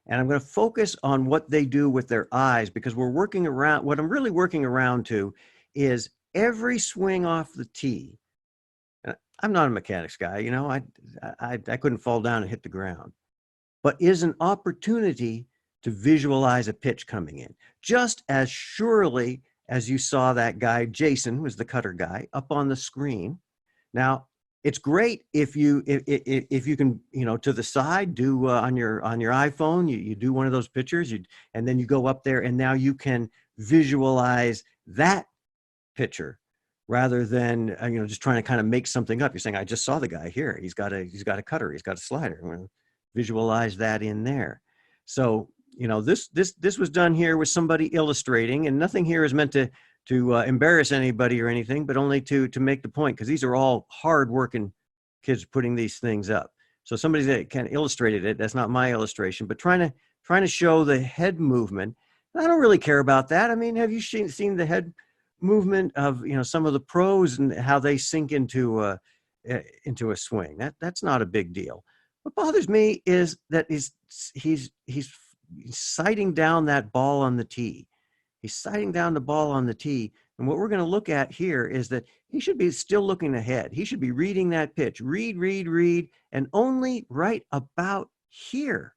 And I'm going to focus on what they do with their eyes, because we're working around, what I'm really working around to is every swing off the tee. I'm not a mechanics guy, you know, I couldn't fall down and hit the ground, but is an opportunity to visualize a pitch coming in, just as surely as you saw that guy, Jason, who was the cutter guy, up on the screen. Now, it's great if you can, you know, to the side, do on your iPhone, you do one of those pictures, and then you go up there, and now you can visualize that picture rather than you know, just trying to kind of make something up. You're saying, I just saw the guy here. He's got a cutter. He's got a slider. I'm going to visualize that in there. So you know, this was done here with somebody illustrating, and nothing here is meant to embarrass anybody or anything, but only to make the point, because these are all hard-working kids putting these things up. So somebody that kind of illustrated it, that's not my illustration, but trying to show the head movement. I don't really care about that. I mean, have you seen the head movement of, you know, some of the pros and how they sink into a swing? That's not a big deal. What bothers me is that he's sighting down that ball on the tee. He's sighting down the ball on the tee. And what we're going to look at here is that he should be still looking ahead. He should be reading that pitch. Read, and only right about here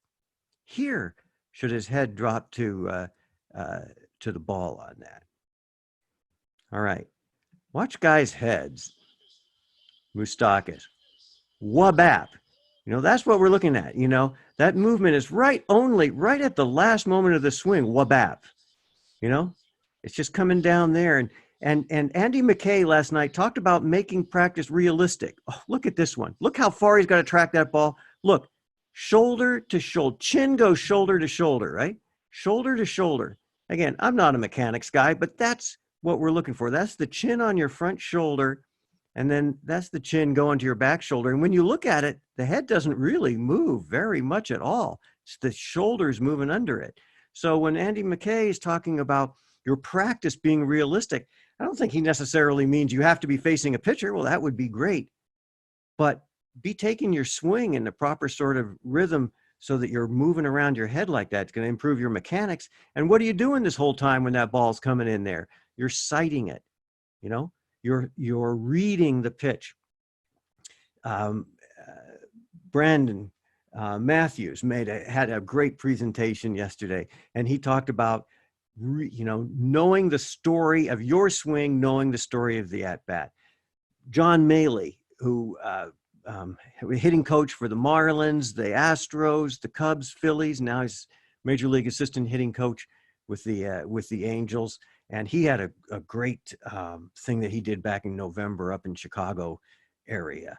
should his head drop to the ball on that. All right. Watch guys' heads. Moustakis. Wabap. You know, that's what we're looking at. You know, that movement is right at the last moment of the swing. Wabap. You know, it's just coming down there. And Andy McKay last night talked about making practice realistic. Oh, look at this one. Look how far he's got to track that ball. Look, shoulder to shoulder. Chin goes shoulder to shoulder, right? Shoulder to shoulder. Again, I'm not a mechanics guy, but that's what we're looking for. That's the chin on your front shoulder, and then that's the chin going to your back shoulder. And when you look at it, the head doesn't really move very much at all. It's the shoulders moving under it. So when Andy McKay is talking about your practice being realistic, I don't think he necessarily means you have to be facing a pitcher. Well, that would be great. But be taking your swing in the proper sort of rhythm so that you're moving around your head like that. It's going to improve your mechanics. And what are you doing this whole time when that ball's coming in there? You're sighting it, you know, you're reading the pitch. Brandon Matthews had a great presentation yesterday, and he talked about, you know, knowing the story of your swing, knowing the story of the at-bat. John Maley, who hitting coach for the Marlins, the Astros, the Cubs, Phillies. Now he's major league assistant hitting coach with the Angels. And he had a great thing that he did back in November up in Chicago area,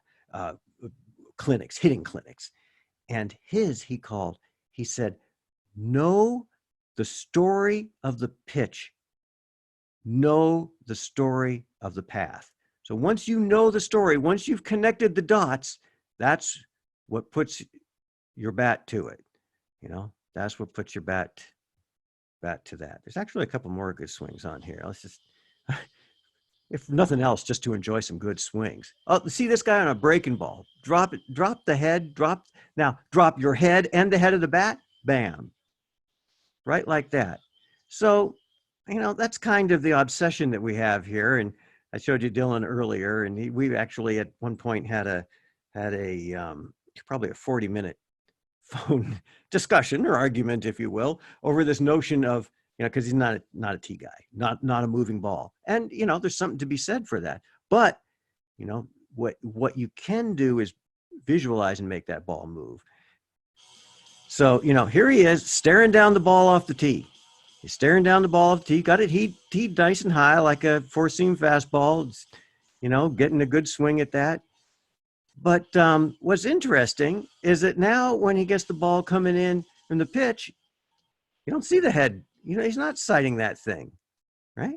clinics, hitting clinics. And he said, know the story of the pitch, know the story of the path. So once you know the story, once you've connected the dots, that's what puts your bat to it. You know, that's what puts your bat to that. There's actually a couple more good swings on here. Let's just, if nothing else, just to enjoy some good swings. Oh, see this guy on a breaking ball. Drop it, drop the head, drop your head and the head of the bat, bam. Right like that. So, you know, that's kind of the obsession that we have here. And I showed you Dylan earlier, and we actually at one point had a probably a 40-minute phone discussion or argument, if you will, over this notion of, you know, because he's not a tee guy, not a moving ball. And, you know, there's something to be said for that. But, you know, what you can do is visualize and make that ball move. So, you know, here he is staring down the ball off the tee. He's staring down the ball off the tee, got it teed nice and high like a four-seam fastball, it's, you know, getting a good swing at that. But what's interesting is that now when he gets the ball coming in from the pitch, you don't see the head. You know, he's not sighting that thing, right?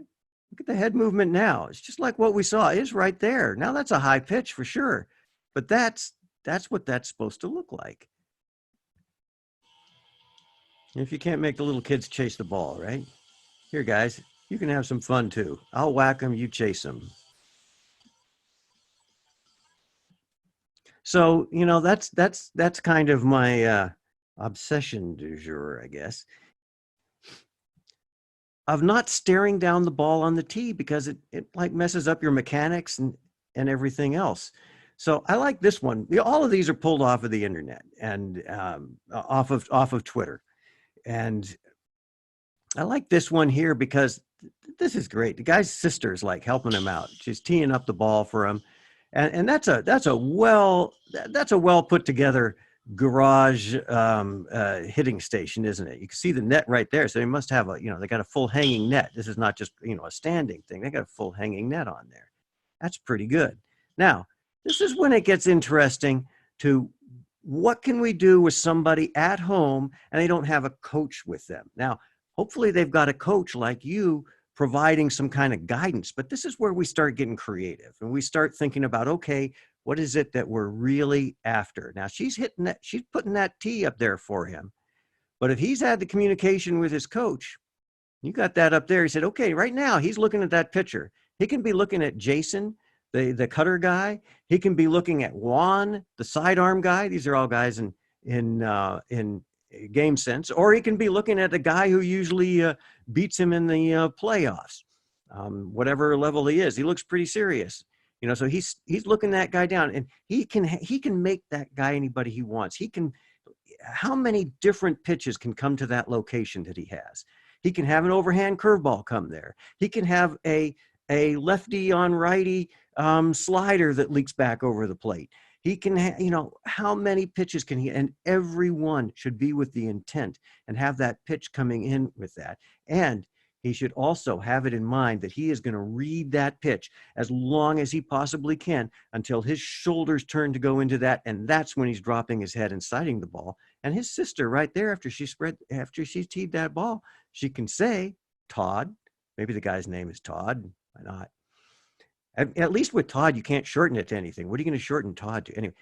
Look at the head movement now. It's just like what we saw. It is right there. Now that's a high pitch for sure. But that's what that's supposed to look like. If you can't make the little kids chase the ball, right? Here, guys, you can have some fun too. I'll whack them, you chase them. So, you know, that's kind of my obsession du jour, I guess, of not staring down the ball on the tee because it like messes up your mechanics and everything else. So I like this one. All of these are pulled off of the internet and off of Twitter. And I like this one here because this is great. The guy's sister is like helping him out. She's teeing up the ball for him, and that's a well put together garage hitting station, isn't it? You can see the net right there. So they must have they got a full hanging net. This is not just a standing thing. They got a full hanging net on there. That's pretty good. Now, this is when it gets interesting to what can we do with somebody at home and they don't have a coach with them. Now, hopefully they've got a coach like you providing some kind of guidance, but this is where we start getting creative and we start thinking about, okay, what is it that we're really after? Now she's putting that tee up there for him. But if he's had the communication with his coach, you got that up there. He said, okay, right now he's looking at that picture. He can be looking at Jason, the cutter guy. He can be looking at Juan, the sidearm guy. These are all guys in game sense. Or he can be looking at the guy who usually beats him in the playoffs, whatever level he is. He looks pretty serious. So he's looking that guy down, and he can make that guy anybody he wants. How many different pitches can come to that location that he has? He can have an overhand curveball come there. He can have a lefty on righty slider that leaks back over the plate. He can, how many pitches can he, and every one should be with the intent and have that pitch coming in with that. And he should also have it in mind that he is going to read that pitch as long as he possibly can until his shoulders turn to go into that. And that's when he's dropping his head and sighting the ball. And his sister right there, after she teed that ball, she can say, Todd, maybe the guy's name is Todd. Why not? At least with Todd, you can't shorten it to anything. What are you going to shorten Todd to? Anyway,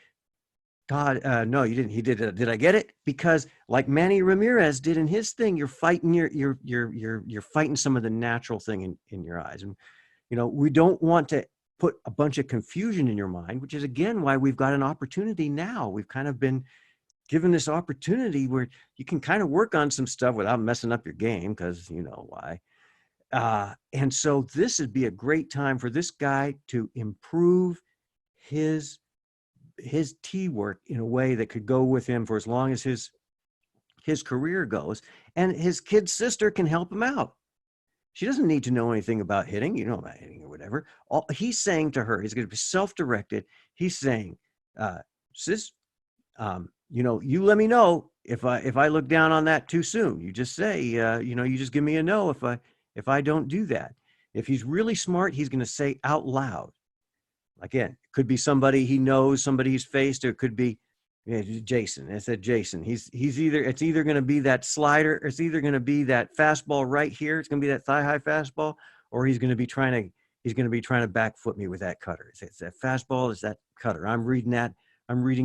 Todd, no, you didn't. He did. Did I get it? Because like Manny Ramirez did in his thing, you're fighting you're fighting some of the natural thing in your eyes, and we don't want to put a bunch of confusion in your mind, which is again why we've got an opportunity now. We've kind of been given this opportunity where you can kind of work on some stuff without messing up your game, because you know why. And so this would be a great time for this guy to improve his tee work in a way that could go with him for as long as his career goes. And his kid's sister can help him out. She doesn't need to know anything about hitting, about hitting or whatever. He's saying to her, he's going to be self-directed. He's saying, sis, you let me know if I look down on that too soon. You just say, you just give me a no if I don't do that. If he's really smart, he's going to say out loud. Again, it could be somebody he knows, somebody he's faced, or it could be Jason. I said Jason. It's either going to be that slider, or it's either going to be that fastball right here. It's going to be that thigh-high fastball, or he's going to be trying to back foot me with that cutter. It's that fastball, it's that cutter. I'm reading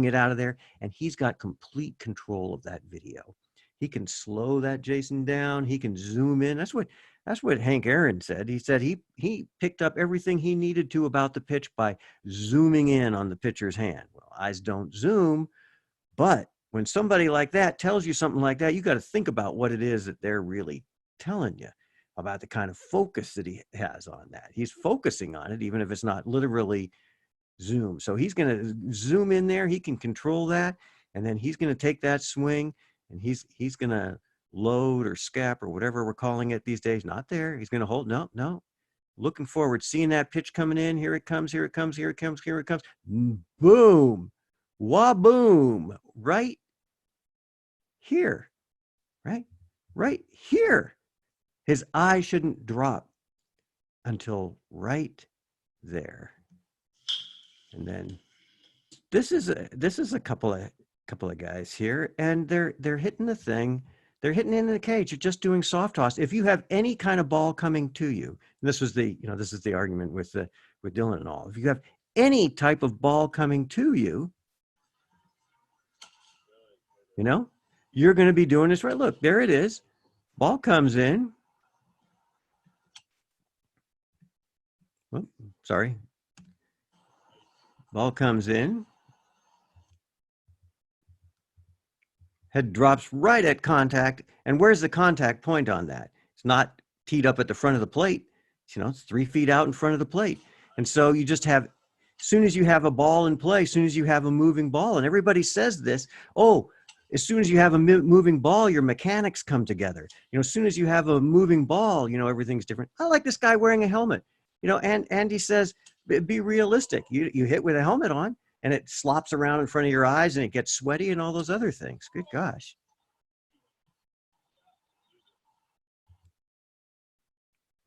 it out of there, and he's got complete control of that video. He can slow that Jason down. He can zoom in. That's what Hank Aaron said. He said he picked up everything he needed to about the pitch by zooming in on the pitcher's hand. Well, eyes don't zoom, but when somebody like that tells you something like that, you got to think about what it is that they're really telling you about, the kind of focus that he has on that. He's focusing on it, even if it's not literally zoom. So he's going to zoom in there. He can control that. And then he's going to take that swing, and he's going to load or scap or whatever we're calling it these days. Not there. He's going to hold. No. Looking forward, seeing that pitch coming in. Here it comes. Boom. Waboom. Right here. Right here. His eye shouldn't drop until right there. And then this is a couple of guys here, and they're hitting the thing. They're hitting into the cage. You're just doing soft toss. If you have any kind of ball coming to you, and this is the argument with Dylan and all. If you have any type of ball coming to you, you're going to be doing this right. Look, there it is. Ball comes in. Oh, sorry. Ball comes in. Head drops right at contact. And where's the contact point on that? It's not teed up at the front of the plate. It's 3 feet out in front of the plate. And so you just have, as soon as you have a ball in play, as soon as you have a moving ball, and everybody says this, oh, as soon as you have a moving ball, your mechanics come together. As soon as you have a moving ball, everything's different. I like this guy wearing a helmet. And Andy says, be realistic. You hit with a helmet on, and it slops around in front of your eyes, and it gets sweaty and all those other things. Good gosh.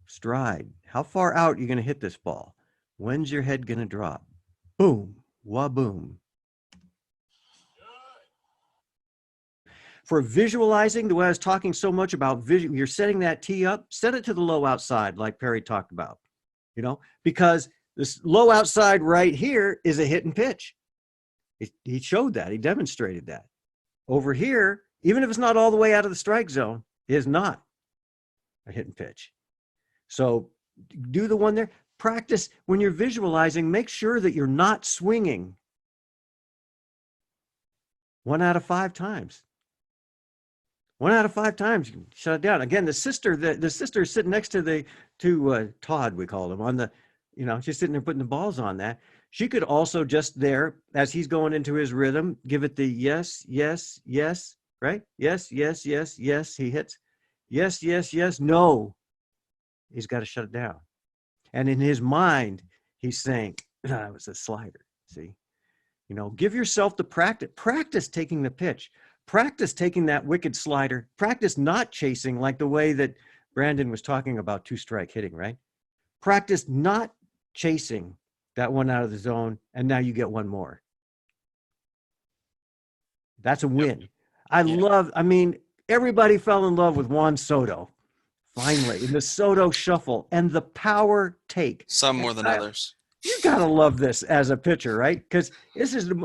Stride. How far out are you going to hit this ball? When's your head going to drop? Boom. Waboom. For visualizing, the way I was talking so much about visual, you're setting that tee up, set it to the low outside like Perry talked about, because this low outside right here is a hit and pitch. He showed that. He demonstrated that. Over here, even if it's not all the way out of the strike zone, is not a hit and pitch. So do the one there. Practice when you're visualizing, make sure that you're not swinging 1 out of 5 times. 1 out of 5 times, you can shut it down. Again, the sister is sitting next to Todd, we call him, on the, she's sitting there putting the balls on that. She could also just there, as he's going into his rhythm, give it the yes, yes, yes, right? Yes, yes, yes, yes. He hits. Yes, yes, yes, no. He's got to shut it down. And in his mind, he's saying, it was a slider, see? Give yourself the practice. Practice taking the pitch. Practice taking that wicked slider. Practice not chasing like the way that Brandon was talking about 2-strike hitting, right? Practice not chasing that one out of the zone, and now you get one more. That's a win. Yep. Everybody fell in love with Juan Soto, finally, in the Soto shuffle and the power take. Some more than others. You got to love this as a pitcher, right? Because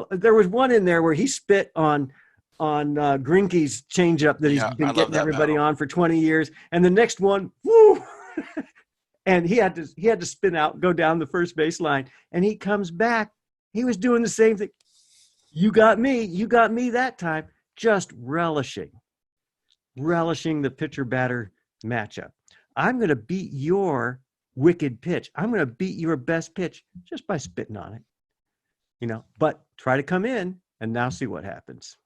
there was one in there where he spit on Greinke's changeup that he's been getting everybody on for 20 years. And the next one, whoo, and he had to spin out, go down the first baseline, and he comes back. He was doing the same thing. You got me that time. Just relishing the pitcher-batter matchup. I'm going to beat your wicked pitch. I'm going to beat your best pitch just by spitting on it. But try to come in and now see what happens.